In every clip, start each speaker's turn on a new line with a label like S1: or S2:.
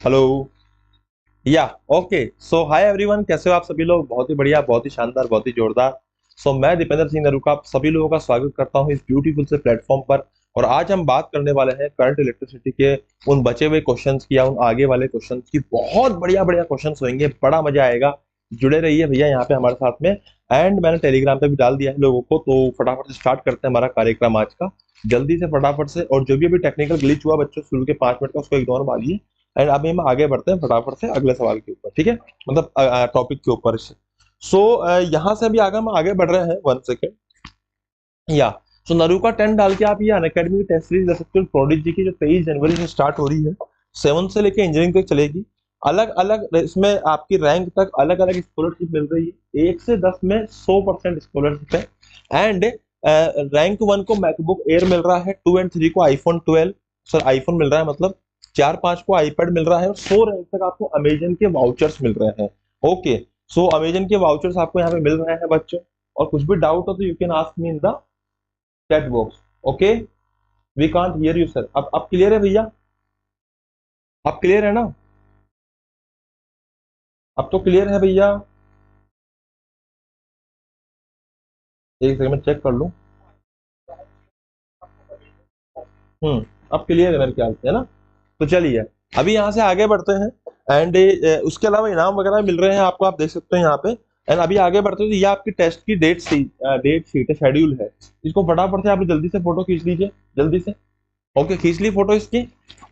S1: Hello. या okay, सो hi everyone, कैसे हो आप सभी लोग? बहुत ही बढ़िया, बहुत ही शानदार, बहुत ही जोरदार। सो मैं दीपेंद्र सिंह नरूका आप सभी लोगों का स्वागत करता हूं इस ब्यूटीफुल से प्लेटफॉर्म पर। और आज हम बात करने वाले हैं करंट इलेक्ट्रिसिटी के उन बचे हुए क्वेश्चंस की या उन आगे वाले क्वेश्चंस की। बहुत बढ़िया बढ़िया क्वेश्चंस होंगे, बड़ा मजा आएगा। जुड़े रहिए भैया यहाँ पे हमारे साथ में। एंड मैंने टेलीग्राम पे भी डाल दिया है लोगों को, तो फटाफट से स्टार्ट करते हैं हमारा कार्यक्रम आज का। जल्दी से फटाफट से, और जो भी अभी टेक्निकल ग्लिच हुआ बच्चों शुरू के 5 मिनट का, उसको इग्नोर मारिए। एंड अभी हम आगे बढ़ते हैं फटाफट से अगले सवाल के ऊपर, ठीक है? मतलब टॉपिक के ऊपर से। सो यहाँ से अभी आगे हम आगे बढ़ रहे हैं, 1 सेकेंड। या सो नरूका 10 डाल के आप ये अनअकैडमी की टेस्ट सीरीज ले सकते हो प्रोडिजी की, जो 23 जनवरी से स्टार्ट हो रही है। 7 से लेके इंजीनियरिंग तक चलेगी। अलग अलग इसमें आपकी रैंक तक अलग अलग स्कॉलरशिप मिल रही है। 1 से 10 में 100% स्कॉलरशिप है। एंड रैंक 1 को मैकबुक एयर मिल रहा है, 2 एंड 3 को आईफोन 12, सर आईफोन मिल रहा है, मतलब 4-5 को आईपैड मिल रहा है, और 100 रैंक तक आपको अमेजन के वाउचर्स मिल रहे हैं। ओके, सो अमेजन के वाउचर्स आपको यहाँ पे मिल रहे हैं बच्चों। और कुछ भी डाउट हो तो you can ask me in the chat box. Okay, we can't hear you sir. अब क्लियर है भैया? अब क्लियर है ना? अब तो क्लियर है भैया। एक सेकंड में चेक कर लूं। अब क्लियर है मेरे ख्याल से, है ना? तो चलिए अभी यहाँ से आगे बढ़ते हैं। एंड उसके अलावा इनाम वगैरह मिल रहे हैं आपको, आप देख सकते हैं यहाँ पे। एंड अभी आगे बढ़ते हैं, तो ये आपकी टेस्ट की डेट शीट है, शेड्यूल है। इसको फटाफट से आप जल्दी से फोटो खींच लीजिए, जल्दी से। ओके, खींच ली फोटो इसकी।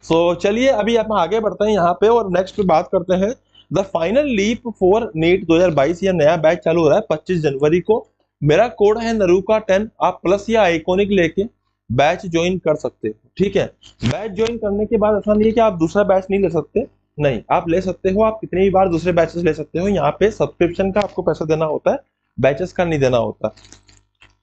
S1: सो चलिए अभी आप आगे बढ़ते हैं यहाँ पे, और नेक्स्ट पे बात करते हैं the final leap for NEET 2022। या नया बैच चालू हो रहा है 25 जनवरी को। मेरा कोड है नरूका 10। आप प्लस या आइकॉनिक लेके बैच ज्वाइन कर सकते हो, ठीक है? बैच ज्वाइन करने के बाद ऐसा नहीं है कि आप दूसरा बैच नहीं ले सकते, नहीं, आप ले सकते हो। आप कितनी भी बार दूसरे बैचेस ले सकते हो। यहाँ पे सब्सक्रिप्शन का आपको पैसा देना होता है, बैचेस का नहीं देना होता।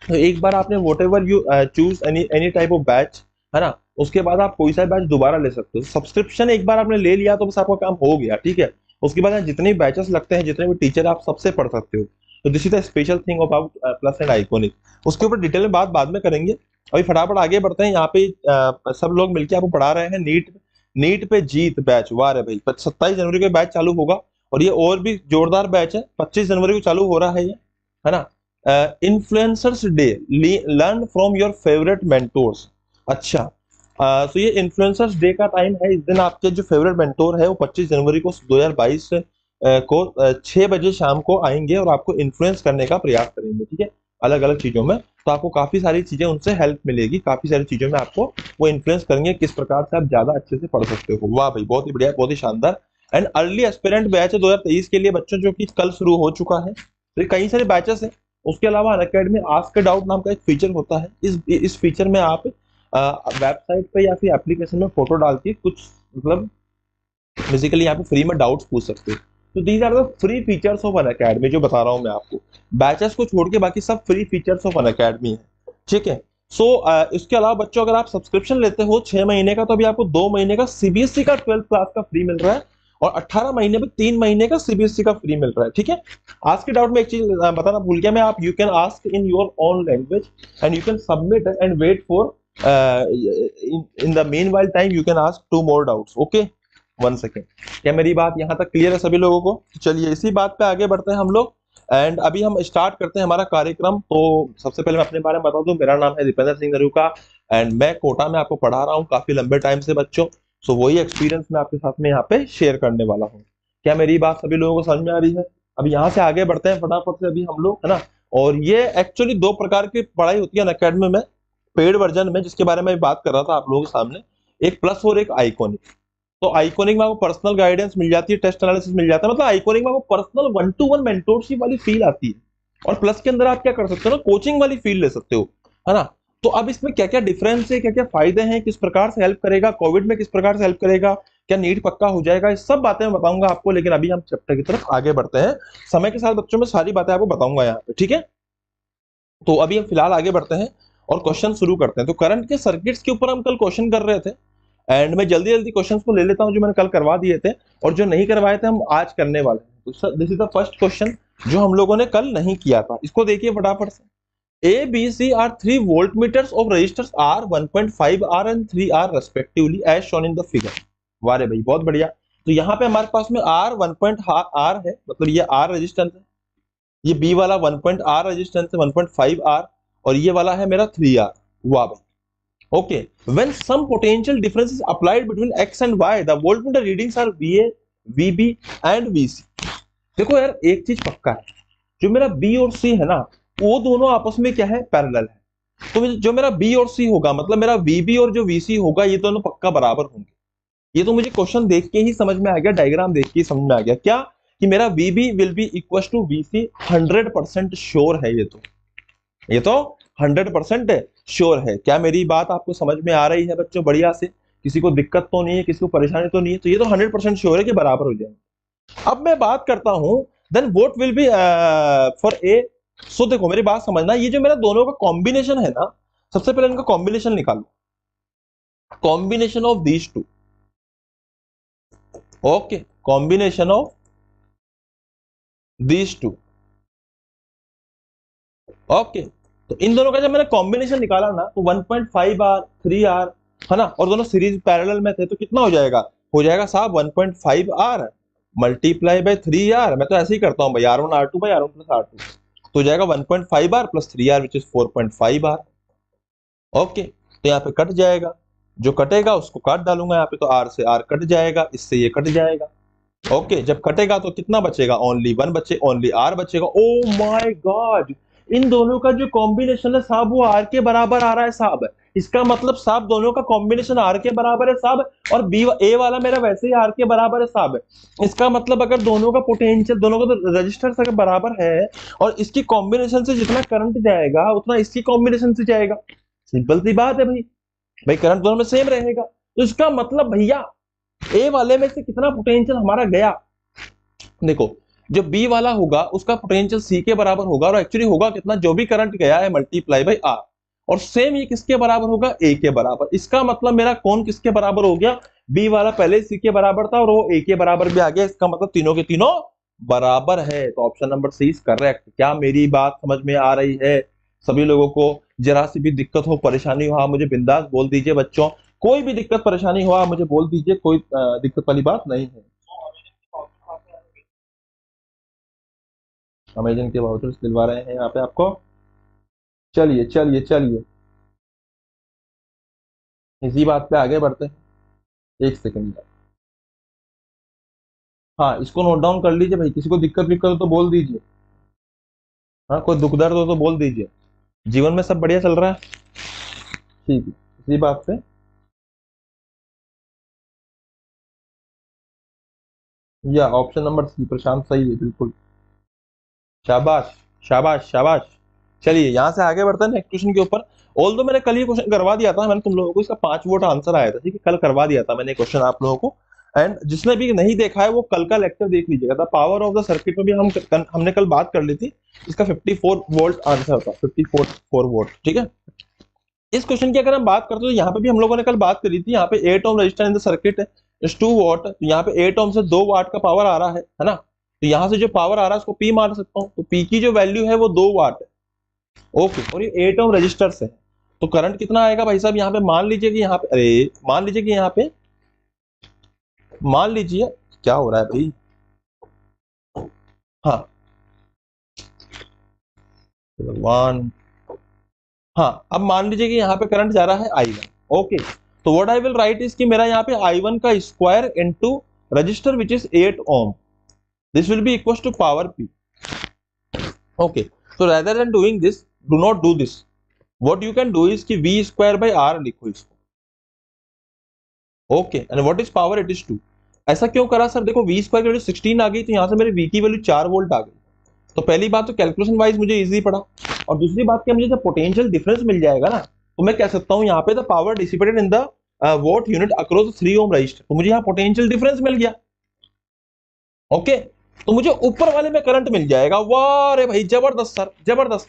S1: तो एक बार आपने vote ever you choose any any type of batch, है ना, उसके बाद आप कोई सा बैच दोबारा ले सकते हो। सब्सक्रिप्शन एक बार आपने ले लिया तो बस आपका काम हो गया, ठीक है? उसके बाद जितने भी बैचेस लगते हैं, जितने भी टीचर, आप सबसे पढ़ सकते हो। तो this is the special thing about plus and iconic. उसके ऊपर डिटेल में बात बाद में करेंगे। अभी फटाफट आगे बढ़ते हैं। यहाँ पे सब लोग मिलकर आपको पढ़ा रहे हैं नीट। नीट पे जीत बैच, वाह रे भाई! 27 जनवरी को बैच चालू होगा। और ये और भी जोरदार बैच है, 25 जनवरी को चालू हो रहा है ये, है ना? Influencers day, learn from your favourite mentors. अच्छा, तो ये इन्फ्लुएंसर्स डे का टाइम है। इस दिन आपके जो फेवरेट मेंटोर है वो 25 जनवरी को 2022 को 6 बजे शाम को आएंगे और आपको इन्फ्लुएंस करने का प्रयास करेंगे, ठीक है? अलग अलग चीजों में। तो आपको काफी सारी चीजें उनसे हेल्प मिलेगी, काफी सारी चीजों में आपको वो इन्फ्लुएंस करेंगे किस प्रकार से आप ज्यादा अच्छे से पढ़ सकते हो। वाह भाई, बहुत ही बढ़िया, बहुत ही शानदार। एंड अर्ली एस्पिरेंट बैच है 2023 के लिए बच्चों, जो कि कल शुरू हो चुका है। तो ये कई सारे बैचेस हैं। उसके अलावा अनअकैडमी आस्क ए डाउट नाम का एक फीचर होता है। इस फीचर में आप वेबसाइट पे या फिर एप्लीकेशन में फोटो डाल के कुछ, मतलब बेसिकली यहाँ पे फ्री में डाउट्स पूछ सकते हो। तो these are the free features of Unacademy, जो बता रहा हूँ मैं आपको। बैचेस को छोड़ के बाकी सब फ्री फीचर्स ऑफ अनअकैडमी है, ठीक है? सो इसके अलावा बच्चों, अगर आप सब्सक्रिप्शन लेते हो 6 महीने का, तो अभी आपको 2 महीने का सीबीएसई का 12th क्लास का फ्री मिल रहा है। और 18 महीने में 3 महीने का सीबीएसई का फ्री मिल रहा है, ठीक है? आज के डाउट में एक चीज बताना भूल गया मैं। आप you can ask in your own language and you can submit and wait for in the meanwhile time you can ask 2 more doubts. Okay, 1 second. क्या मेरी बात यहाँ तक क्लियर है सभी लोगों को? तो चलिए इसी बात पे आगे बढ़ते हैं हम लोग। एंड अभी हम स्टार्ट करते हैं हमारा कार्यक्रम। तो सबसे पहले मैं अपने बारे में बता दूं, मेरा नाम है दीपेंद्र सिंह नरूका। एंड मैं कोटा में आपको पढ़ा रहा हूँ काफी लंबे टाइम से बच्चों। सो वही एक्सपीरियंस मैं आपके साथ में यहाँ पे शेयर करने वाला हूँ। क्या मेरी बात सभी लोगों को समझ में आ रही है? अभी यहाँ से आगे बढ़ते हैं फटाफट से अभी हम लोग, है ना? और ये एक्चुअली 2 प्रकार की पढ़ाई होती है अनअकैडमी में, पेड वर्जन में, जिसके बारे में बात कर रहा था आप लोगों के सामने। एक प्लस और एक आइकॉनिक। तो आइकॉनिक में आपको पर्सनल गाइडेंस मिल जाती है, टेस्ट एनालिसिस मिल जाता है, मतलब आइकॉनिक में आपको पर्सनल 1-to-1 मेंटोरशिप वाली फील आती है। और प्लस के अंदर आप क्या कर सकते हो ना, कोचिंग वाली फील ले सकते हो, है ना? तो अब इसमें क्या क्या डिफरेंस है, क्या क्या फायदे हैं, किस प्रकार से हेल्प करेगा, कोविड में किस प्रकार से हेल्प करेगा, क्या नीट पक्का हो जाएगा, ये सब बातें मैं बताऊंगा आपको। लेकिन अभी हम चैप्टर की तरफ आगे बढ़ते हैं। समय के साथ बच्चों में सारी बातें आपको बताऊंगा यहाँ पे, ठीक है? तो अभी हम फिलहाल आगे बढ़ते हैं और क्वेश्चन शुरू करते हैं। तो करंट के सर्किट्स के ऊपर हम कल क्वेश्चन कर रहे थे। एंड मैं जल्दी जल्दी क्वेश्चंस को ले लेता हूं जो मैंने कल करवा दिए थे, और जो नहीं करवाए थे हम आज करने वाले हैं। तो this is the first question जो हम लोगों ने कल नहीं किया था। इसको देखिए फटाफट से। A B C are 3 voltmeters of resistors R, 1.5R and 3R respectively as shown in the figure। वाह रे भाई, बहुत बढ़िया। तो यहाँ पे हमारे पास में आर 1.R है, मतलब ये आर रेजिस्टेंस है, ये बी वाला 1.R रेजिस्टेंस है 1.5R, और ये वाला है मेरा 3R। वाह भाई। Okay, when some potential difference is applied between X and Y the voltmeter readings are VA, VB and VC। देखो यार एक चीज पक्का है, जो मेरा बी और सी है ना, वो दोनों आपस में क्या है, पैरेलल है। तो जो मेरा बी और सी होगा, मतलब मेरा VB और जो VC होगा, ये दोनों पक्का बराबर होंगे। ये तो मुझे क्वेश्चन देख के ही समझ में आ गया, डायग्राम देख के ही समझ में आ गया क्या, कि मेरा VB will be equal to VC। 100% sure है ये तो 100% श्योर है। क्या मेरी बात आपको समझ में आ रही है बच्चों, बढ़िया से? किसी को दिक्कत तो नहीं है, किसी को परेशानी तो नहीं है? तो ये तो 100% श्योर है कि बराबर हो जाएंगे। अब मैं बात करता हूं, then what will be for A. सो देखो मेरी बात समझना, ये जो मेरा दोनों का कॉम्बिनेशन है ना, सबसे पहले इनका कॉम्बिनेशन निकालो, combination of these two. Okay, combination of these two. Okay, तो इन दोनों का जब मैंने कॉम्बिनेशन निकाला ना, तो 1.5R 3R है ना, और दोनों सीरीज पैरेलल में थे, तो कितना हो जाएगा साहब 1.5R मल्टीप्लाई बाय 3R। मैं तो ऐसे ही करता हूँ भाई, R1 R2 by R1 plus R2, तो हो जाएगा 1.5R plus 3R which is 4.5R। Okay, तो यहाँ पे कट जाएगा, जो कटेगा उसको काट डालूंगा यहाँ पे, तो R से R कट जाएगा, इससे ये कट जाएगा। ओके, जब कटेगा तो कितना बचेगा, ओनली 1 बचे, ओनली R बचेगा। ओ माय गॉड, इन दोनों का जो कॉम्बिनेशन है साहब, वो R के बराबर आ रहा है साहब। इसका मतलब साहब दोनों का कॉम्बिनेशन R के बराबर है साहब, और बी ए वाला मेरा वैसे ही R के बराबर है साहब। इसका मतलब अगर दोनों का पोटेंशियल, दोनों का तो रजिस्टर अगर बराबर है, और इसकी कॉम्बिनेशन से जितना करंट जाएगा उतना इसकी कॉम्बिनेशन से जाएगा। सिंपल सी बात है भाई, भाई करंट दोनों में सेम रहेगा। तो इसका मतलब भैया ए वाले में से कितना पोटेंशियल हमारा गया, देखो जो बी वाला होगा उसका पोटेंशियल सी के बराबर होगा, और एक्चुअली होगा कितना, जो भी करंट गया है मल्टीप्लाई बाई आर, और सेम ये किसके बराबर होगा, ए के बराबर। इसका मतलब मेरा कौन किसके बराबर हो गया, बी वाला पहले सी के बराबर था और वो ए के बराबर भी आ गया। इसका मतलब तीनों के तीनों बराबर है, तो option number C is correct. क्या मेरी बात समझ में आ रही है सभी लोगों को? जरा सी भी दिक्कत हो, परेशानी हो, आप मुझे बिंदास बोल दीजिए बच्चों। कोई भी दिक्कत परेशानी हो आप मुझे बोल दीजिए, कोई दिक्कत वाली बात नहीं है। अमेजन के वाउचर्स दिलवा रहे हैं यहाँ पे आपको। चलिए चलिए चलिए, इसी बात पे आगे बढ़ते हैं। एक सेकंड, हाँ इसको नोट डाउन कर लीजिए भाई, किसी को दिक्कत विक्कत हो तो बोल दीजिए। हाँ कोई दुख दर्द हो तो बोल दीजिए। जीवन में सब बढ़िया चल रहा है? ठीक है, इसी बात पे, या ऑप्शन नंबर सी प्रशांत सही है बिल्कुल। शाबाश शाबाश शाबाश। चलिए यहाँ से आगे बढ़ते हैं नेक्स्ट क्वेश्चन के ऊपर। ऑल दो मैंने कल ये क्वेश्चन करवा दिया था, मैंने तुम लोगों को इसका 5 वोट आंसर आया था, ठीक है, कल करवा दिया था मैंने क्वेश्चन आप लोगों को। एंड जिसने भी नहीं देखा है वो कल का लेक्चर देख लीजिएगा, था पावर ऑफ द सर्किट में भी हमने कल बात कर ली थी। इसका 54 वोल्ट आंसर था, 54 वोल्ट, ठीक है। इस क्वेश्चन की अगर हम बात करते हैं तो यहाँ पे भी हम लोगों ने कल बात करी थी, यहाँ पे 8 ohm resistor in the circuit is 2 watt, तो यहाँ पे 8 ओम से 2 वाट का पावर आ रहा है ना, तो यहाँ से जो पावर आ रहा है उसको पी मान सकता हूँ, तो पी की जो वैल्यू है वो 2 वाट है। ओके, और ये 8 ओम रजिस्टर से, तो करंट कितना आएगा भाई साहब, यहाँ पे मान लीजिए कि यहाँ पे, अरे मान लीजिए कि यहाँ पे, मान लीजिए क्या हो रहा है भाई, हाँ भगवान, हाँ अब मान लीजिए कि यहाँ पे करंट जा रहा है I1। ओके, तो what I will write is कि मेरा यहाँ पे I1 का square into resistor which is 8 ohm, this will be equal to power P। Okay, तो rather than doing this, do not do this, what you can do is कि V square by R लिखो इसको। Okay, and what is power, it is 2। ऐसा क्यों करा sir, देखो V square की value 16 आ गई, तो यहाँ से मेरे V की वैल्यू 4 वोल्ट आ गई। तो पहली बात तो कैलकुलेशन वाइज मुझे इजी पड़ा, और दूसरी बात क्या, मुझे जब पोटेंशियल डिफरेंस मिल जाएगा ना, तो मैं कह सकता हूँ यहाँ पे the power dissipated in the vote unit across 3 ohm resistor, तो मुझे यहाँ पोटेंशियल डिफरेंस मिल गया। ओके, तो मुझे ऊपर वाले में करंट मिल जाएगा। वाह रे भाई, जबरदस्त सर जबरदस्त।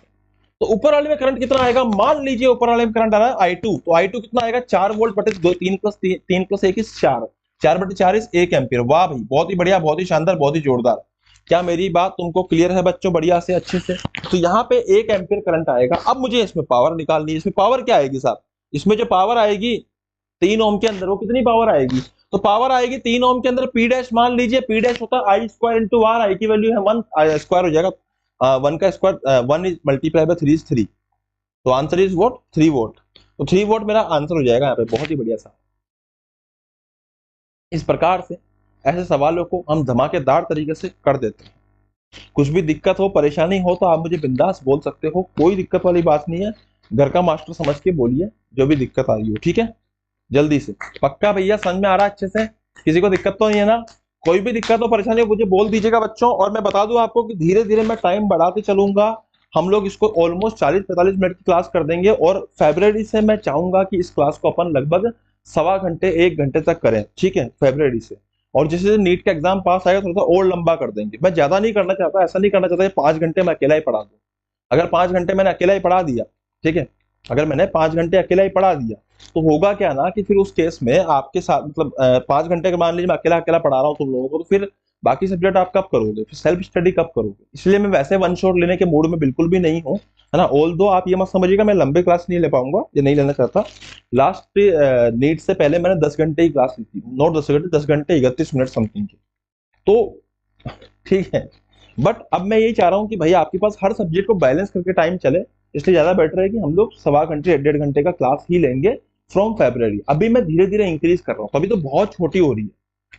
S1: तो ऊपर वाले में करंट कितना आएगा, मान लीजिए ऊपर वाले में करंट आ रहा है I2, तो I2 कितना आएगा, 4 वोल्ट बटे 2, 3 प्लस 3 प्लस 1 इज 4, 4 बटे 4 इज 1 एम्पियर। वाह भाई, बहुत ही बढ़िया, बहुत ही शानदार, बहुत ही जोरदार। क्या मेरी बात तुमको क्लियर है बच्चों, बढ़िया से अच्छे से? तो यहाँ पे 1 एम्पियर करंट आएगा। अब मुझे इसमें पावर निकालनी है, इसमें पावर क्या आएगी साहब, इसमें जो पावर आएगी 3 ओम के अंदर, वो कितनी पावर आएगी, तो पावर आएगी 3 ओम के अंदर पी डैश, मान लीजिए पी डैश होता है आई स्क्वायर इंटू आर, आई की वैल्यू है 1, स्क्वायर हो जाएगा 1 का square, 1 is multiply by 3 is 3, तो आंसर इज व्हाट 3 वोल्ट। तो 3 वोल्ट मेरा आंसर हो जाएगा यहाँ पे। बहुत ही बढ़िया सा। इस प्रकार से ऐसे सवालों को हम धमाकेदार तरीके से कर देते हैं। कुछ भी दिक्कत हो, परेशानी हो तो आप मुझे बिंदास बोल सकते हो, कोई दिक्कत वाली बात नहीं है। घर का मास्टर समझ के बोलिए जो भी दिक्कत आ रही हो, ठीक है। जल्दी से पक्का भैया समझ में आ रहा है अच्छे से, किसी को दिक्कत तो नहीं है ना? कोई भी दिक्कत हो, परेशानी हो, मुझे बोल दीजिएगा बच्चों। और मैं बता दूं आपको कि धीरे धीरे मैं टाइम बढ़ाते चलूंगा। हम लोग इसको ऑलमोस्ट 40-45 मिनट की क्लास कर देंगे, और फरवरी से मैं चाहूंगा कि इस क्लास को अपन लगभग 1.25 घंटे 1 घंटे तक करें, ठीक है, फरवरी से। और जैसे नीट का एग्जाम पास आएगा थोड़ा सा और लंबा कर देंगे। मैं ज्यादा नहीं करना चाहता, ऐसा नहीं करना चाहता 5 घंटे मैं अकेला ही पढ़ा दूं। अगर 5 घंटे मैंने अकेला ही पढ़ा दिया, ठीक है, अगर मैंने 5 घंटे अकेला ही पढ़ा दिया, तो होगा क्या ना कि फिर उस केस में आपके साथ मतलब 5 घंटे के मान लीजिए मैं अकेला अकेला पढ़ा रहा हूँ तुम लोगों को, तो फिर बाकी सब्जेक्ट आप कब करोगे, फिर सेल्फ स्टडी कब करोगे? इसलिए मैं वैसे वन शॉट लेने के मूड में बिल्कुल भी नहीं हूँ, है ना। ऑल दो आप ये मत समझिएगा मैं लंबे क्लास नहीं ले पाऊंगा, ये नहीं लेना चाहता। लास्ट नीट से पहले मैंने 10 घंटे ही क्लास ली थी, नॉट 10 घंटे, 10 घंटे 31 मिनट समथिंग की, तो ठीक है। बट अब मैं यही चाह रहा हूँ कि भाई आपके पास हर सब्जेक्ट को बैलेंस करके टाइम चले, इसलिए ज्यादा बेटर है कि हम लोग 1.25 घंटे 1.5 घंटे का क्लास ही लेंगे फ्रॉम फेब्रुअरी। अभी मैं धीरे धीरे इंक्रीज कर रहा हूँ, अभी तो बहुत छोटी हो रही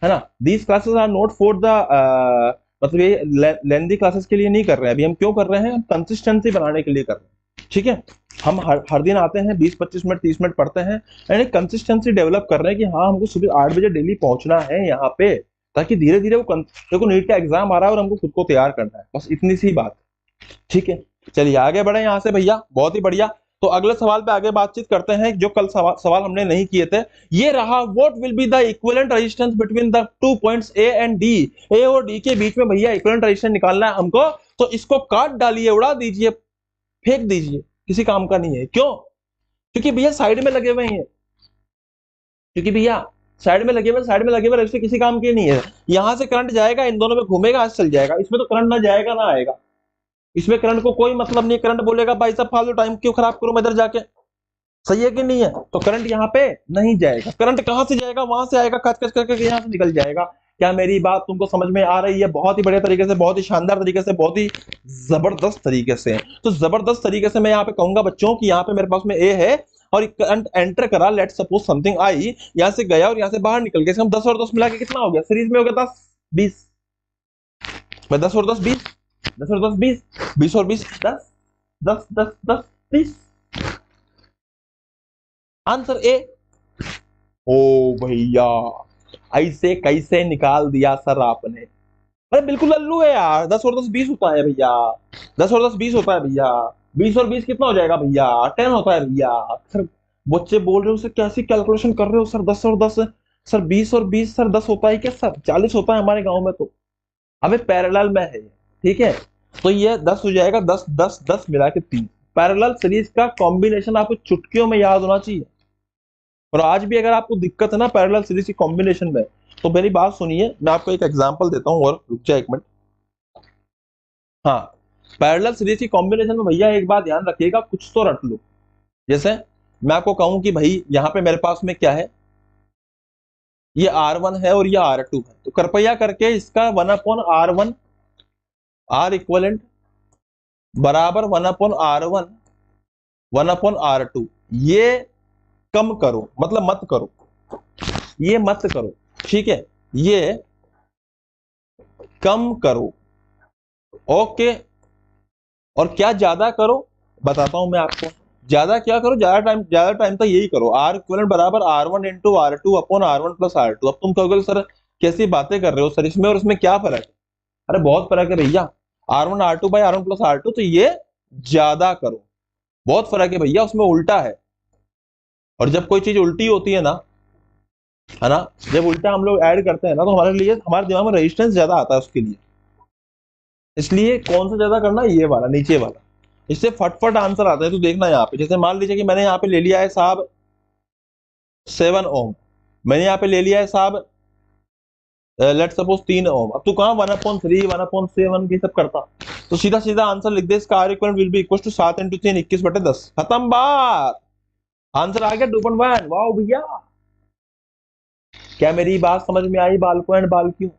S1: है ना। These classes are not for the मतलब ये लेंदी क्लासेस के लिए नहीं कर रहे हैं। अभी हम क्यों कर रहे हैं? कंसिस्टेंसी बनाने के लिए कर रहे हैं, ठीक है। हम हर दिन आते हैं, 20-25 मिनट 30 मिनट पढ़ते हैं, एंड एक कंसिस्टेंसी डेवलप कर रहे हैं कि हाँ हमको सुबह 8 बजे डेली पहुंचना है यहाँ पे, ताकि धीरे धीरे वो देखो नीट का एग्जाम आ रहा है और हमको खुद को तैयार करना है, बस इतनी सी बात है, ठीक है। चलिए आगे बढ़े यहाँ से भैया, बहुत ही बढ़िया। तो अगले सवाल पे आगे बातचीत करते हैं, जो कल सवाल हमने नहीं किए थे। ये रहा, what will be the equivalent resistance between the 2 points A and D. A और डी के बीच में भैया इक्विवेलेंट रेजिस्टेंस निकालना है हमको, तो इसको काट डालिए, उड़ा दीजिए, फेंक दीजिए, किसी काम का नहीं है। क्यों? क्योंकि भैया साइड में लगे हुए हैं, क्योंकि भैया साइड में लगे हुए रजिस्टर किसी काम के नहीं है। यहां से करंट जाएगा, इन दोनों में घूमेगा, आज चल जाएगा। इसमें तो करंट ना जाएगा ना आएगा, इसमें करंट को कोई मतलब नहीं। करंट बोलेगा भाई साहब फालतू टाइम क्यों खराब करूं मैं इधर जाके, सही है कि नहीं है? तो करंट यहाँ पे नहीं जाएगा। करंट कहां से जाएगा? वहां से आएगा, खच खच करके यहाँ से निकल जाएगा। क्या मेरी बात तुमको समझ में आ रही है? बहुत ही बढ़िया तरीके से, बहुत ही शानदार तरीके से, बहुत ही जबरदस्त तरीके से। तो जबरदस्त तरीके से मैं यहाँ पे कहूंगा बच्चों कि यहाँ पे मेरे पास में ए है और करंट एंटर करा, लेट सपोज समथिंग आई, यहाँ से गया और यहाँ से बाहर निकल गया। हम 10 और 10 मिला के कितना हो गया? सीरीज में हो गया 10 20, 10 और 10 20, 10 और 10 20, 20 और 20 10, 10 10 10 30, आंसर ए। ओ भैया ऐसे कैसे निकाल दिया सर आपने? अरे बिल्कुल लल्लू है यार। 10 और 10 20 होता है भैया, 10 और 10 20 होता है भैया, 20 और 20 कितना हो जाएगा भैया? 10 होता है भैया। सर बच्चे बोल रहे हो सर कैसी कैलकुलेशन कर रहे हो सर? 10 और 10 सर, 20 और 20 सर 10 होता है क्या सर? 40 होता है हमारे गांव में तो। अबे पैरेलल में है, ठीक है। तो ये 10 हो जाएगा, 10 10 10 मिला के 3। पैरेलल सीरीज का कॉम्बिनेशन आपको चुटकियों में याद होना चाहिए। और आज भी अगर आपको दिक्कत है ना पैरेलल सीरीज की कॉम्बिनेशन में, तो मेरी बात सुनिए, मैं आपको एक एग्जांपल देता हूं, और रुक जाए 1 मिनट। हाँ, पैरेलल सीरीज की कॉम्बिनेशन में भैया एक बात ध्यान रखिएगा, कुछ तो रट लो। जैसे मैं आपको कहूं कि भाई यहाँ पे मेरे पास में क्या है, ये R1 है और ये R2 है, तो कृपया करके इसका 1/R1 R इक्वलेंट बराबर 1/R1 1/R2, ये कम करो, मतलब मत करो, ये मत करो, ठीक है, ये कम करो, ओके। और क्या ज्यादा करो, बताता हूं मैं आपको। ज्यादा क्या करो? ज्यादा टाइम तक यही करो, R इक्वलेंट बराबर R1 into R2 upon R1 plus R2। अब तुम कहोगे सर कैसी बातें कर रहे हो सर, इसमें और इसमें क्या फर्क है? अरे बहुत फर्क है भैया। R1 R2 by R1 plus R2, तो ये ज्यादा करो, बहुत फर्क है भैया, उसमें उल्टा है। और जब कोई चीज उल्टी होती है ना, जब उल्टा हम लोग ऐड करते हैं ना, तो हमारे लिए, हमारे दिमाग में रेजिस्टेंस ज्यादा आता है उसके लिए। इसलिए कौन सा ज्यादा करना? ये वाला, नीचे वाला। इससे फटफट आंसर आता है। तो देखना यहाँ पे, जैसे मान लीजिए कि मैंने यहाँ पे ले लिया है साहब 7 ओम, मैंने यहाँ पे ले लिया है साहब लेट सपोज 3 ओम। अब तू कहाँ 1/3 1/7 ये सब करता? तो सीधा सीधा आंसर लिख दे, इसका R equal will be equal to 7 × 3 21/10, खत्म बात। आंसर आ गया 2.1। वाह भैया, क्या मेरी बात समझ में आई बालकों एंड बालकियों?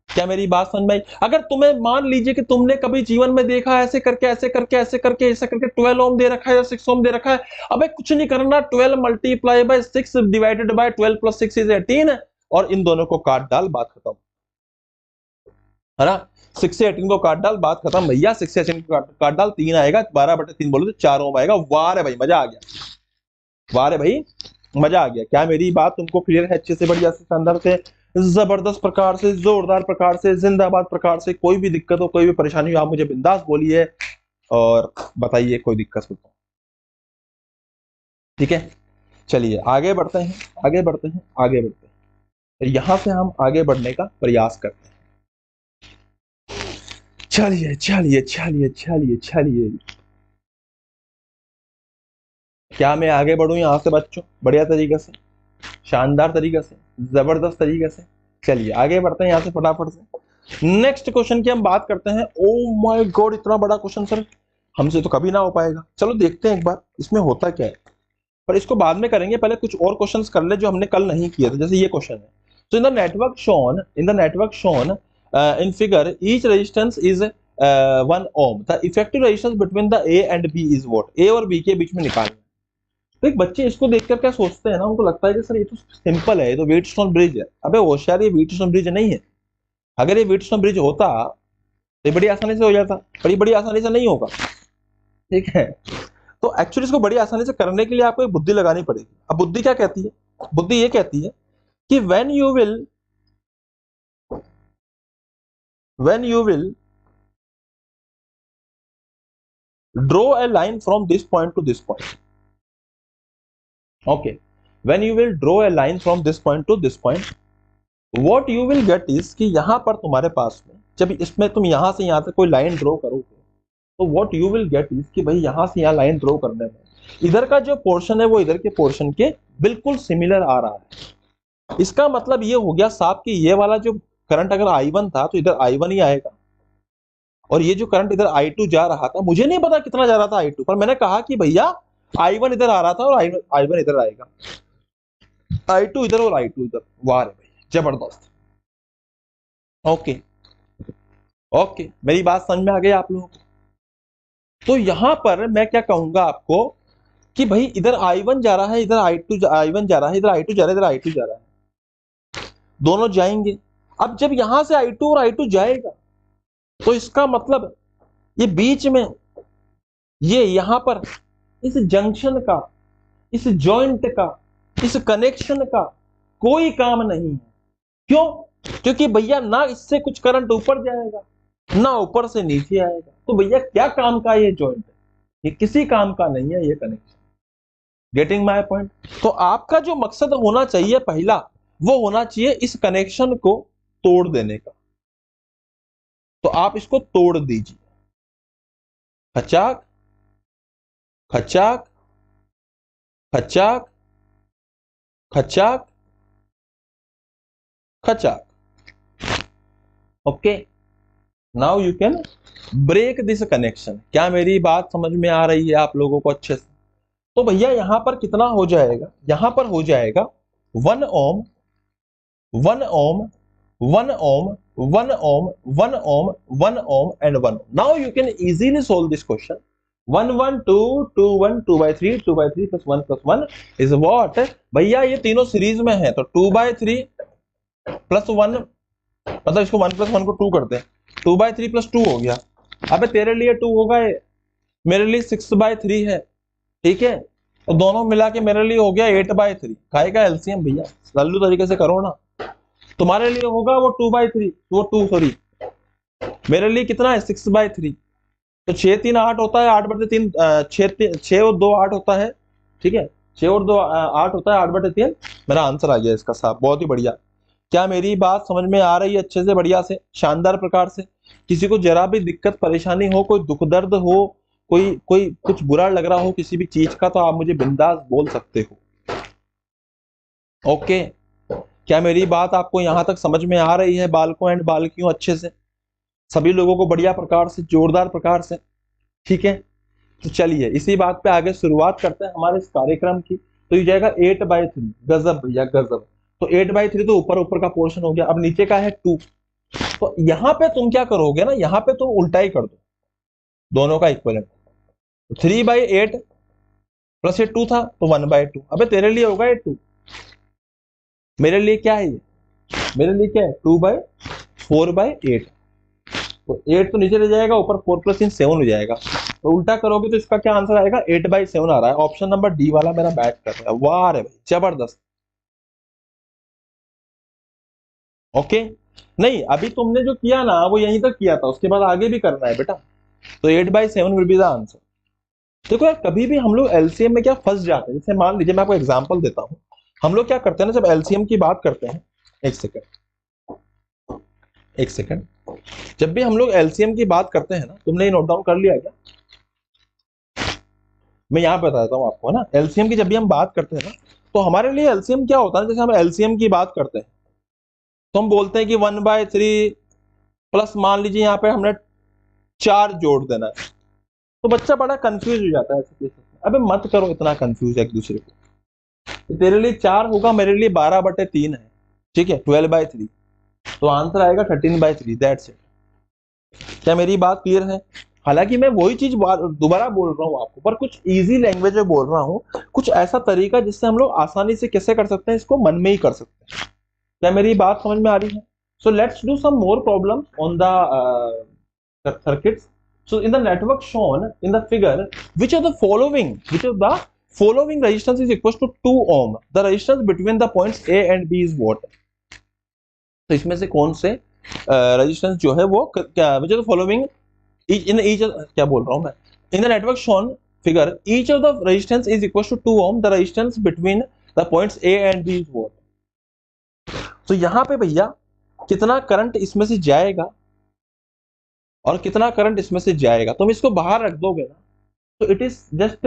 S1: क्या मेरी बात समझ में आई? अगर तुम्हें मान लीजिए कि तुमने कभी जीवन में देखा ऐसे करके ऐसे करके ऐसे करके ऐसे करके 12 ओम दे रखा है या 6 ओम दे रखा है, अबे कुछ नहीं करना, 12 multiply by 6 divided by 12 plus 6 is 18 और इन दोनों को काट डाल, बात खत्म, है ना। 6 से 18 को काट डाल, बात खत्म भैया। 6 से 18 को काट डाल, 3 आएगा, 12/3 बोलो तो 4 ओम आएगा। वाह रे भाई मजा आ गया, वाह रे भाई मजा आ गया। क्या मेरी बात तुमको क्लियर है अच्छे से, बढ़िया से, शानदार से, जबरदस्त प्रकार से, जोरदार प्रकार से, जिंदाबाद प्रकार से? कोई भी दिक्कत हो, कोई भी परेशानी हो, आप मुझे बिंदास बोलिए और बताइए, कोई दिक्कत हो तो। ठीक है, चलिए आगे बढ़ते हैं, आगे बढ़ते हैं, आगे बढ़ते हैं। यहां से हम आगे बढ़ने का प्रयास करते हैं। चलिए चलिए चलिए चलिए चलिए, क्या मैं आगे बढ़ूं यहां से बच्चों? बढ़िया तरीके से, शानदार तरीके से, जबरदस्त तरीके से। चलिए आगे बढ़ते हैं यहां से फटाफट से। नेक्स्ट क्वेश्चन की हम बात करते हैं। ओ माय गॉड, इतना बड़ा क्वेश्चन सर, हमसे तो कभी ना हो पाएगा। चलो देखते हैं एक बार इसमें होता क्या है, पर इसको बाद में करेंगे, पहले कुछ और क्वेश्चंस कर ले जो हमने कल नहीं किए थे। जैसे ये क्वेश्चन है, तो in the network shown in figure each resistance is 1 ohm, the effective resistance between the A and B is what? A और बी के बीच में निकालना। तो एक बच्चे इसको देखकर क्या सोचते हैं ना, उनको लगता है कि सर ये तो सिंपल है, ये तो व्हीटस्टोन ब्रिज है। अबे होशियार, ये व्हीटस्टोन ब्रिज नहीं है। अगर ये व्हीटस्टोन ब्रिज होता तो ये बड़ी आसानी से हो जाता, पर ये बड़ी आसानी से नहीं होगा। ठीक है, तो एक्चुअली इसको बड़ी आसानी से करने के लिए आपको एक बुद्धि लगानी पड़ेगी। अब बुद्धि क्या कहती है? बुद्धि ये कहती है कि when you will draw a line from this point to this point, okay, when you will draw a line from this point to this point, what you will get is कि यहां पर तुम्हारे पास में जब इसमें तुम यहां से यहां तक कोई लाइन ड्रॉ करोगे, तो what you will get is कि भाई यहां से यहां लाइन ड्रॉ करने में इधर का जो पोर्शन है वो इधर के पोर्शन के बिल्कुल सिमिलर आ रहा है। इसका मतलब ये हो गया साहब कि ये वाला जो करंट अगर I1 था तो इधर I1 ही आएगा, और ये जो करंट इधर I2 जा रहा था, मुझे नहीं पता कितना जा रहा था I2, पर मैंने कहा कि भैया I1 इधर आ रहा था और I1 इधर आएगा, I2 इधर और I2 इधर। वाह रे भाई जबरदस्त। ओके ओके, मेरी बात समझ में आ गई आप लोगों को? तो यहां पर मैं क्या कहूंगा आपको कि भाई इधर I1 जा रहा है, इधर I1 जा रहा है, इधर I2 जा रहा है, इधर I2 जा रहा है, दोनों जाएंगे। अब जब यहां से I2 और I2 जाएगा तो इसका मतलब ये बीच में, ये यहां पर इस जंक्शन का, इस जॉइंट का, इस कनेक्शन का कोई काम नहीं है। क्यों? क्योंकि भैया ना इससे कुछ करंट ऊपर जाएगा ना ऊपर से नीचे आएगा, तो भैया क्या काम का ये जॉइंट है? ये किसी काम का नहीं है ये कनेक्शन। Getting my point? तो आपका जो मकसद होना चाहिए पहला, वो होना चाहिए इस कनेक्शन को तोड़ देने का। तो आप इसको तोड़ दीजिए, खचाक खचाक खचाक खचाक खचाक। Okay, now you can break this connection. क्या मेरी बात समझ में आ रही है आप लोगों को अच्छे से? तो भैया यहां पर कितना हो जाएगा? यहां पर हो जाएगा 1 ohm 1 ohm 1 ohm 1 ohm 1 ohm 1 ohm and 1 ohm. Now you can easily solve this question. 1 1 2 2 1 2/3 2/3 plus 1 plus 1 what व्हाट? भैया ये तीनों सीरीज में है, तो 2/3 प्लस 1, मतलब इसको 1 प्लस 1 को 2 करते हैं, 2/3 प्लस 2 हो गया। अबे तेरे लिए 2 होगा, ये मेरे लिए 6/3 है। ठीक है, तो दोनों मिला के मेरे लिए हो गया 8/3। खाएगा एलसीएम भैया, सल्लू तरीके से करो ना। तुम्हारे लिए होगा वो 2/3, वो 2 सॉरी, मेरे लिए कितना है 6/3। तो 6 3 8 होता है, 8/3, 6 और 2 8 होता है। ठीक है, 6 और 2 8 होता है, 8/3 मेरा आंसर आ गया इसका साहब। बहुत ही बढ़िया। क्या मेरी बात समझ में आ रही है अच्छे से, बढ़िया से, शानदार प्रकार से? किसी को जरा भी दिक्कत परेशानी हो, कोई दुख दर्द हो, कोई कोई कुछ बुरा लग रहा हो किसी भी चीज का, तो आप मुझे बिंदास बोल सकते हो। ओके, क्या मेरी बात आपको यहां तक समझ में आ रही है बालकों एंड बालकियों अच्छे से? सभी लोगों को बढ़िया प्रकार से, जोरदार प्रकार से। ठीक है, तो चलिए इसी बात पे आगे शुरुआत करते हैं हमारे इस कार्यक्रम की। तो ये जाएगा 8/3। गजब भैया गजब। तो 8/3 तो ऊपर ऊपर का पोर्शन हो गया। अब नीचे का है 2, तो यहां पे तुम क्या करोगे ना, यहां पे तुम उल्टा ही कर दो, दोनों का इक्वलेंट। 3/8 प्लस ये 2 था तो 1/2। अबे तेरे लिए होगा ये 2, मेरे लिए क्या है ये, मेरे लिए क्या है 2/4/8। तो 8 तो नीचे ले जाएगा, ऊपर 4 + 3 7 हो जाएगा। तो उल्टा करोगे तो इसका क्या आंसर आएगा, 8/7 आ रहा है। ऑप्शन नंबर डी वाला मेरा मैच कर रहा है। वाह रे भाई, जबरदस्त। ओके, नहीं अभी तुमने जो किया ना वो यहीं तक किया था, उसके बाद आगे भी करना है बेटा। तो 8/7 विल बी द आंसर। देखो यार, कभी भी हम लोग एलसीएम में क्या फंस जाते हैं, जैसे मान लीजिए मैं आपको एग्जांपल देता हूँ। हम लोग क्या करते हैं ना, जब एलसीएम की बात करते हैं, एक सेकंड एक सेकंड, जब भी हम लोग एलसीएम की बात करते हैं ना, तुमने ये नोट डाउन कर लिया क्या? मैं यहाँ पे बताता हूँ आपको, है ना। एलसीएम की जब भी हम बात करते हैं ना, तो हमारे लिए एलसीएम क्या होता है, जैसे हम एलसीएम की बात करते हैं तो हम बोलते हैं कि 1/3 प्लस मान लीजिए यहाँ पे हमने 4 जोड़ देना है। तो बच्चा बड़ा कंफ्यूज हो जाता है ऐसे केसेस में। अबे मत करो इतना कंफ्यूज एक दूसरे को। तो तेरे लिए 4 होगा, मेरे लिए 12/3 है, ठीक है, 12/3। तो आंसर आएगा 13/3, दैट्स इट। क्या मेरी बात क्लियर है? हालांकि मैं वही चीज दोबारा बोल रहा हूँ आपको, पर कुछ इजी लैंग्वेज में बोल रहा हूँ, कुछ ऐसा तरीका जिससे हम लोग आसानी से कैसे कर सकते हैं, इसको मन में ही कर सकते हैं। क्या मेरी बात समझ में आ रही है? So let's do some more problems on the circuits. So in the network shown in the figure, which of the following resistance is equal to 2 ohm? The resistance between the points A and B is what? तो इसमें से कौन से resistance जो है वो क्या, which of the following in each क्या बोल रहा हूं मैं, in the network shown figure each of the resistance is equal to 2 ohm, the resistance between the points A and B is what? तो यहाँ पे भैया कितना करंट इसमें से जाएगा और कितना करंट इसमें से जाएगा, तुम इसको बाहर रख दोगे ना, तो it is just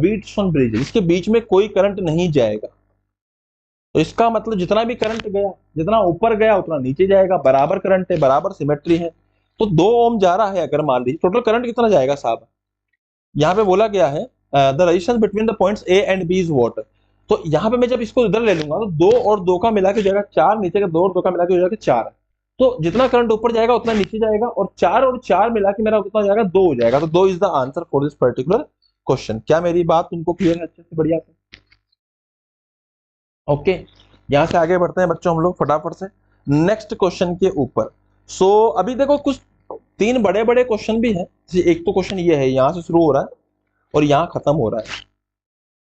S1: Wheatstone bridge, इसके बीच में कोई करंट नहीं जाएगा। तो इसका मतलब जितना भी करंट गया, जितना ऊपर गया उतना नीचे जाएगा, बराबर करंट है, बराबर सिमेट्री है। तो 2 ओम जा रहा है, अगर मान लीजिए टोटल करंट कितना जाएगा साहब, यहाँ पे बोला गया है the resistance between the points A and B is what. तो यहाँ पे मैं जब इसको इधर ले लूंगा तो 2 और 2 का मिला के हो जाएगा 4, नीचे का 2 और 2 का मिला के हो जाएगा 4। तो जितना करंट ऊपर जाएगा उतना नीचे जाएगा, और 4 और 4 मिला के मेरा कितना हो जाएगा, 2 हो जाएगा। तो 2 is the answer for this particular question. क्या मेरी बात तुमको क्लियर है अच्छे से, बढ़िया से? ओके, यहाँ से आगे बढ़ते हैं बच्चों हम लोग फटाफट से नेक्स्ट क्वेश्चन के ऊपर। सो अभी देखो कुछ 3 बड़े बड़े क्वेश्चन भी हैं। एक तो क्वेश्चन ये है, यहाँ से शुरू हो रहा है और यहाँ खत्म हो रहा है।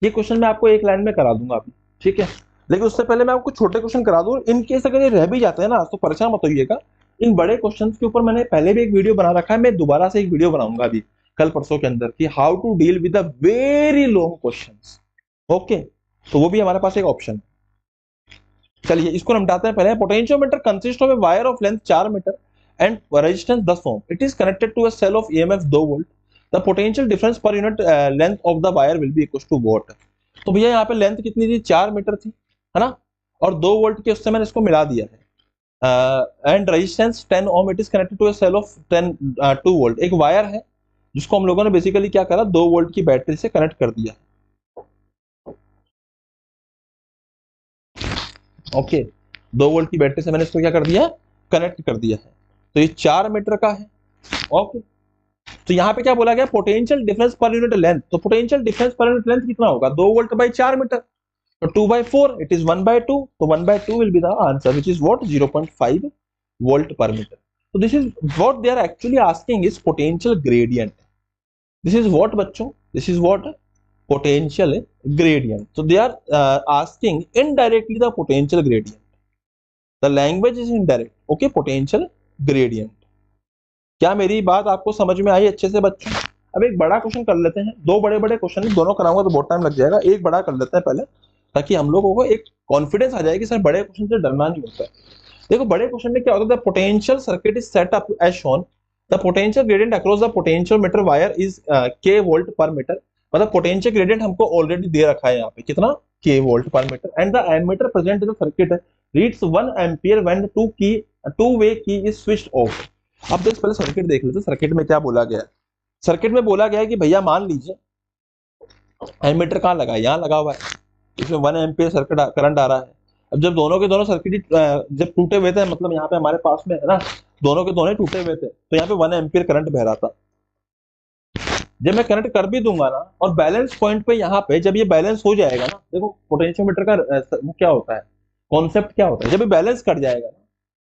S1: ये क्वेश्चन मैं आपको एक लाइन में करा दूंगा अभी, ठीक है, लेकिन उससे पहले मैं आपको छोटे क्वेश्चन करा दूं। इन केस अगर ये रह भी जाते हैं ना तो परेशान मत होइएगा। इन बड़े क्वेश्चंस के ऊपर मैंने पहले भी एक वीडियो बना रखा है, मैं दोबारा से एक वीडियो बनाऊंगा अभी कल परसों के अंदर कि how to deal with the very long questions. Okay, तो वो भी हमारे पास एक ऑप्शन है। चलिए इसको निपटाते हैं पहले। Potentiometer consist of a wire of length 4 metre and resistance 10 ohm. It is connected to a cell of EMF 2 volt. The potential difference per unit length of the wire will be equal to what. तो भैया यहाँ पे length कितनी थी, 4 metre थी, है ना, और 2 वोल्ट के उससे मैंने इसको मिला दिया है। And resistance 10 ohm, it is connected to a cell of 2 volt. एक वायर है जिसको हम लोगों ने बेसिकली क्या करा, 2 वोल्ट की बैटरी से कनेक्ट कर दिया। ओके, 2 वोल्ट की बैटरी से मैंने इसको क्या कर दिया, कनेक्ट कर दिया है। तो ये 4 मीटर का है। ओके, तो यहाँ पे क्या बोला गया, potential difference per unit length. तो potential difference per unit length कितना होगा, 2 वोल्ट बाई 4 मीटर, तो 2/4 इट इज 1/2। तो 1/2 will be the answer which is what, 0.5 volt per metre. तो this is what they are actually asking is potential gradient. This is what बच्चों, this is what potential gradient. So they are asking indirectly the potential gradient. The language is indirect. Okay, potential gradient. क्या मेरी बात आपको समझ में आई अच्छे से बच्चों? अब एक बड़ा क्वेश्चन कर लेते हैं। 2 बड़े बड़े क्वेश्चन, दोनों कराऊंगा तो बहुत टाइम लग जाएगा। एक बड़ा कर लेते हैं पहले, ताकि हम लोगों को एक कॉन्फिडेंस आ जाए कि सर बड़े क्वेश्चन से डरना नहीं होता है। देखो बड़े क्वेश्चन में क्या होता है, potential circuit is set up as shown. The potential gradient across the potential meter wire is k volt per metre. मतलब पोटेंशियल ग्रेडियंट हमको ऑलरेडी दे रखा है यहाँ पे, कितना, k volt per metre. And the ammeter present in the circuit reads 1 ampere when two way key is switched off. अब देख पहले सर्किट देख लेते हैं, सर्किट में क्या बोला गया है। सर्किट में बोला गया है कि भैया मान लीजिए एमीटर कहाँ लगा है, यहाँ लगा हुआ है, इसमें 1 एम्पियर सर्किट करंट आ रहा है। अब जब दोनों के दोनों सर्किट जब टूटे हुए थे, मतलब यहाँ पे हमारे पास में है ना, दोनों के दोनों टूटे हुए थे, तो यहाँ पे 1 एम्पियर करंट बह रहा था। जब मैं करंट कर भी दूंगा ना, और बैलेंस पॉइंट पे यहाँ पे जब ये बैलेंस हो जाएगा ना, देखो पोटेंशियोमीटर का वो क्या होता है, कॉन्सेप्ट क्या होता है, जब ये बैलेंस कर जाएगा ना,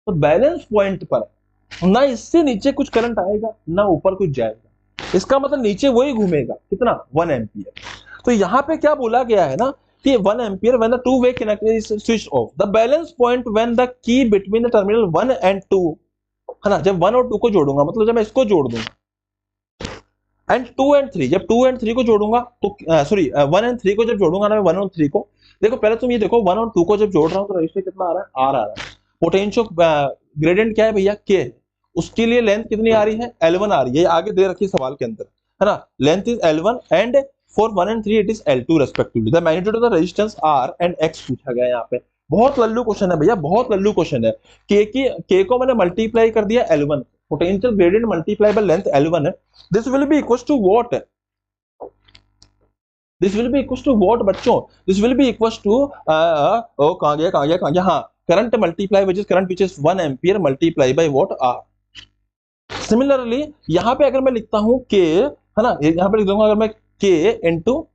S1: तो बैलेंस पॉइंट पर ना इससे नीचे कुछ करंट आएगा ना ऊपर कुछ जाएगा, इसका मतलब नीचे वही घूमेगा कितना, 1 एम्पियर। तो यहाँ पे क्या बोला गया है ना कि 1 ampere when the two way connector is switch off, the balance point when the key between the terminal 1 and 2, है ना, जब 1 और 2 को जोड़ूंगा, मतलब जब मैं इसको जोड़ दूंगा, एंड 2 एंड 3, जब 2 एंड 3 को जोड़ूंगा तो सॉरी 1 एंड 3 को जब जोड़ूंगा ना मैं 1 और 3 को, देखो पहले तुम ये देखो 1 और 2 को जब जोड़ रहा हूं तो रजिस्टर कितना आ रहा है, आर आ रहा है। पोटेंशियो ग्रेडियंट क्या है भैया, के, उसके लिए लेंथ कितनी आ रही है, L1 आ रही है, आगे दे रखी है सवाल के अंदर, है ना, length is L1 and for 1 and 3 it is L2 respectively, the magnitude of the resistance R and X पूछा गया है यहाँ पे। बहुत लल्लू क्वेश्चन है भैया, बहुत लल्लू क्वेश्चन है। के को मैंने मल्टीप्लाई कर दिया L1, potential gradient multiply by length L1 है, this will be equal to what, this will be equal to what बच्चों, this will be equal to oh कहां गया हाँ, current multiply which is current which is 1 ampere multiply by what, आर। Similarly यहां पे अगर मैं लिखता हूं के, है ना, यहां पे लिख दूंगा अगर मैं के इनटू,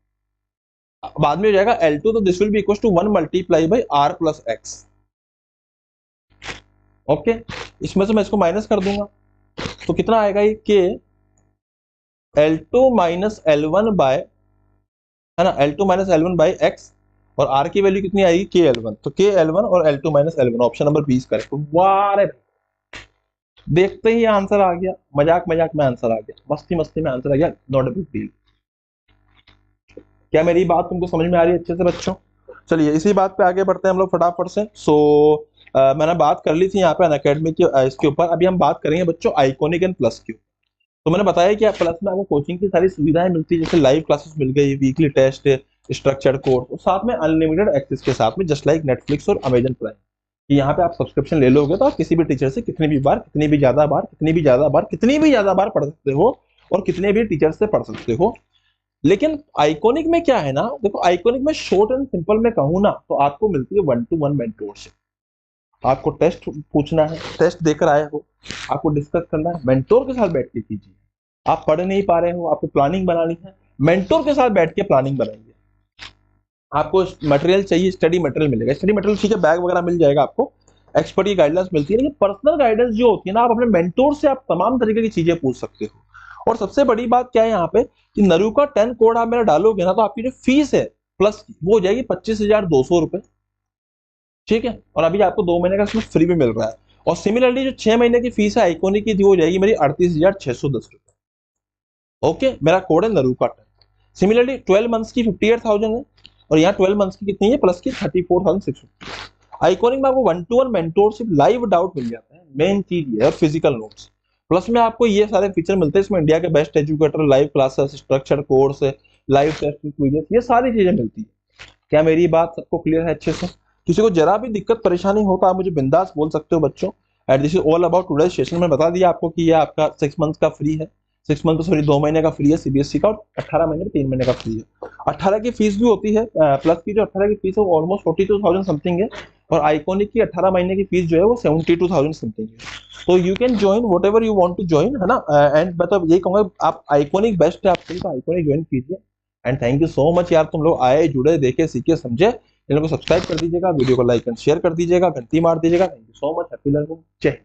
S1: बाद में हो जाएगा L2, तो this will be equal to 1 multiply by R plus X। Okay, इसमें से मैं इसको माइनस कर दूंगा तो कितना आएगा ये, के L2 माइनस L1 बाय, है ना, L2 minus L1 by X, और R की वैल्यू कितनी आएगी, के L1, तो के L1 और L2 minus L1, option number 20 correct. वाह रे, देखते ही आंसर आ गया, मजाक मजाक में आंसर आ गया, मस्ती मस्ती में आंसर आ गया, नॉट अ बिग डील। क्या मेरी बात तुमको समझ में आ रही है अच्छे से बच्चों? चलिए इसी बात पे आगे बढ़ते हैं हम लोग फटाफट से। मैंने बात कर ली थी यहाँ पे अनअकैडमी की इसके ऊपर, अभी हम बात करेंगे बच्चों आइकॉनिक एंड प्लस की। तो मैंने बताया कि प्लस में आपको कोचिंग की सारी सुविधाएं मिलती है, जैसे लाइव क्लासेस मिल गई, वीकली टेस्ट, स्ट्रक्चर्ड कोर्स, और साथ में अनलिमिटेड एक्सेस के साथ में, जस्ट लाइक नेटफ्लिक्स और अमेजन प्राइम। यहाँ पे आप सब्सक्रिप्शन ले लोगे तो आप किसी भी टीचर से कितनी भी बार, कितनी भी ज्यादा बार, कितनी भी ज्यादा बार, कितनी भी ज्यादा बार पढ़ सकते हो, और कितने भी टीचर से पढ़ सकते हो। लेकिन आइकॉनिक में क्या है ना, देखो आइकॉनिक में शॉर्ट एंड सिंपल में कहूँ ना तो आपको मिलती है 1-to-1 मेंटोरशिप। आपको टेस्ट पूछना है, टेस्ट देकर आए हो, आपको डिस्कस करना है, मेंटोर के साथ बैठ के कीजिए। आप पढ़ नहीं पा रहे हो, आपको प्लानिंग बनानी है, मेंटोर के साथ बैठ के प्लानिंग बनाइए। आपको मटेरियल चाहिए, स्टडी मटेरियल मिलेगा, स्टडी मटेरियल ठीक है, बैग वगैरह मिल जाएगा आपको, एक्सपर्ट की गाइडलाइंस मिलती है, लेकिन पर्सनल गाइडेंस जो होती है ना, आप अपने मेंटोर से आप तमाम तरीके की चीजें पूछ सकते हो। और सबसे बड़ी बात क्या है यहाँ पे कि नरू का 10 कोड आप मेरा डालोगे ना, तो आपकी जो फीस है प्लस वो हो जाएगी 25,200 रुपए, ठीक है, और अभी आपको 2 महीने का इसमें फ्री भी मिल रहा है। और सिमिलरली जो 6 महीने की फीस है आइकॉनिक की, वो हो जाएगी मेरी 38,610 रुपए। ओके, मेरा कोड है नरू का 10। सिमिलरली 12 मंथ्स की 58,000 है, और यहाँ 12 मंथ्स की कितनी है प्लस की 34,650। आइकॉनिक में आपको 1-to-1 मेंटोरशिप, लाइव डाउट मिल जाता है, मेन चीज ये है, फिजिकल नोट्स, प्लस में आपको ये सारे फीचर मिलते हैं इसमें, इंडिया के best educator, live classes, structured course, live test quizzes, ये सारी चीजें मिलती है। क्या मेरी बात सबको क्लियर है अच्छे से? किसी को जरा भी दिक्कत परेशानी हो तो आप मुझे बिंदास बोल सकते हो बच्चों। And this is all about today session में बता दिया आपको कि ये आपका 6 मंथ का फ्री है, 6 मंथ सॉरी 2 महीने का फ्री है सीबीएसई का, और 18 महीने 3 महीने का फ्री है। 18 की फीस भी होती है, प्लस की जो 18 की फीस है वो ऑलमोस्ट 42,000 समथिंग है, और आइकॉनिक की 18 महीने की फीस जो है वो 72,000 समथिंग है। तो you can join whatever you want to join, है ना, एंड मतलब यही कहूंगा आप आइकॉनिक बेस्ट है आपके लिए, तो आइकॉनिक ज्वाइन कीजिए। And thank you so much यार, तुम लोग आए, जुड़े, देखे, सीखे, समझे। चैनल को सब्सक्राइब कर दीजिएगा, वीडियो को लाइक एंड शेयर कर दीजिएगा, घंटी मार दीजिएगा। Thank you so much, happy learning, जय हिंद।